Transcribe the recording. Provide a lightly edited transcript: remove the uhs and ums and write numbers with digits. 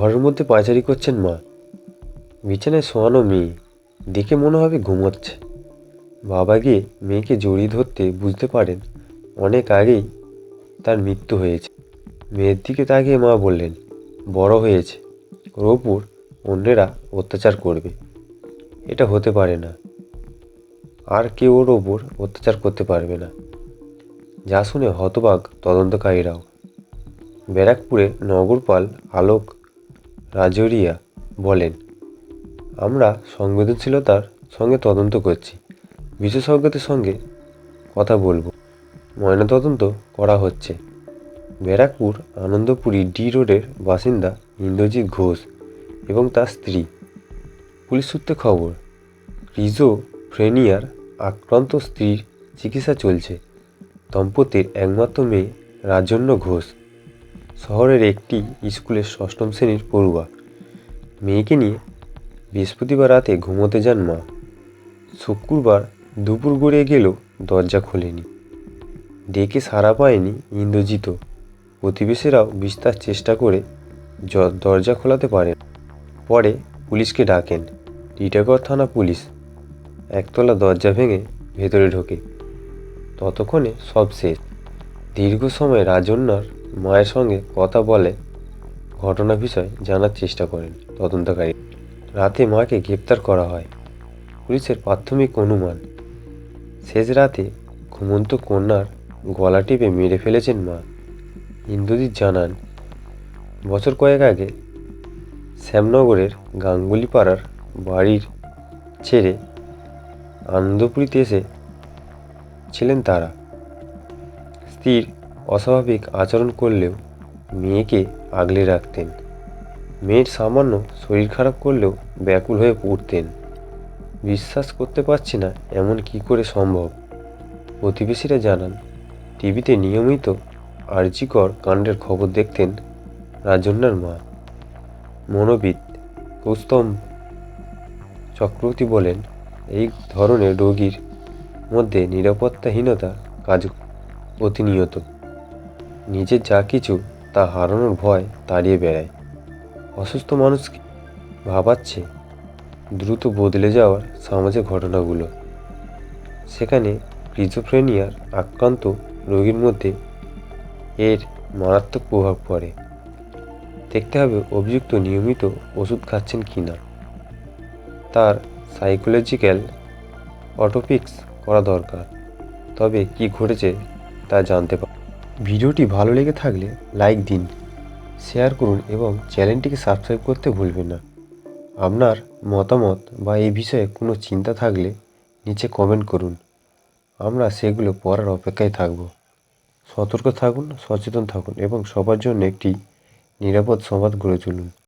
ঘরের মধ্যে পায়চারি করছেন মা। বিছানায় শোয়ানো মেয়ে, দেখে মনে হবে ঘুমোচ্ছে। বাবা গিয়ে মেয়েকে জড়িয়ে ধরতে বুঝতে পারেন অনেক আগেই তার মৃত্যু হয়েছে। মেয়ের দিকে তাকিয়ে মা বললেন, বড় হয়েছে, ওর ওপর অন্যেরা অত্যাচার করবে, এটা হতে পারে না। আর কেউ ওর ওপর অত্যাচার করতে পারবে না। যা শুনে হতবাক তদন্তকারীরাও। ব্যারাকপুরের নগরপাল আলোক রাজরিয়া বলেন, আমরা সংবেদনশীলতার সঙ্গে তদন্ত করছি, বিশেষজ্ঞদের সঙ্গে কথা বলবো, ময়নাতদন্ত করা হচ্ছে। ব্যারাকপুর আনন্দপুরি ডি রোডের বাসিন্দা ইন্দ্রজিৎ ঘোষ এবং তার স্ত্রী। পুলিশ সূত্রে খবর, স্কিজোফ্রেনিয়ার আক্রান্ত স্ত্রীর চিকিৎসা চলছে। দম্পতির একমাত্র মেয়ে রাজন্য ঘোষ শহরের একটি স্কুলের 6ম শ্রেণীর পড়ুয়া। মেয়েকে নিয়ে বৃহস্পতিবার রাতে ঘুমোতে যান মা। শুক্রবার দুপুর গড়িয়ে গেলেও দরজা খোলেনি। ডেকে সাড়া পায়নি ইন্দ্রজিৎও। প্রতিবেশীরাও বিস্তার চেষ্টা করে দরজা খোলাতে পারেন। পরে পুলিশকে ডাকেন। টিটাগড় থানা পুলিশ একতলা দরজা ভেঙে ভেতরে ঢোকে। ততক্ষণে সব শেষ। দীর্ঘ সময় রাজন্যার মায়ের সঙ্গে কথা বলে ঘটনা বিষয় জানার চেষ্টা করেন তদন্তকারী। রাতে মাকে গ্রেপ্তার করা হয়। পুলিশের প্রাথমিক অনুমান, শেষ রাতে ঘুমন্ত কন্যার গলা টিপে মেরে ফেলেছেন মা। ইন্দ্রজিৎ জানান, বছর কয়েক আগে শ্যামনগরের গাঙ্গুলিপাড়ার বাড়ির ছেড়ে আনন্দপুরীতে এসেছিলেন তারা। স্ত্রীর অস্বাভাবিক আচরণ করলেও মেয়েকে আগলে রাখতেন। মেয়ের সামান্য শরীর খারাপ করলেও ব্যাকুল হয়ে পড়তেন। বিশ্বাস করতে পারছি না, এমন কি করে সম্ভব। প্রতিবেশীরা জানান, টিভিতে নিয়মিত আরজিকর কাণ্ডের খবর দেখতেন রাজন্যার মা। মনোবিদ কৌস্তম চক্রবর্তী বলেন, এই ধরনের রোগীর মধ্যে নিরাপত্তাহীনতা কাজ প্রতিনিয়ত। নিজের যা কিছু তা হারানোর ভয় তাড়িয়ে বেড়ায়। অসুস্থ মানুষকে ভাবাচ্ছে দ্রুত বদলে যাওয়ার সামাজিক ঘটনাগুলো। সেখানে স্কিজোফ্রেনিয়ার আক্রান্ত রোগীর মধ্যে এর মারাত্মক প্রভাব পড়ে। দেখতে হবে অভিযুক্ত নিয়মিত ওষুধ খাচ্ছেন কি না। তার সাইকোলজিক্যাল অটোপিক্স করা দরকার। তবে কি ঘটেছে তা জানতে পারে। ভিডিওটি ভালো লেগে থাকলে লাইক দিন, শেয়ার করুন এবং চ্যানেলটিকে সাবস্ক্রাইব করতে ভুলবেন না। আপনার মতামত বা এই বিষয়ে কোনো চিন্তা থাকলে নিচে কমেন্ট করুন, আমরা সেগুলো পড়ার অপেক্ষায় থাকব। সতর্ক থাকুন, সচেতন থাকুন এবং সবার জন্য একটি নিরাপদ সমাজ গড়ে তুলুন।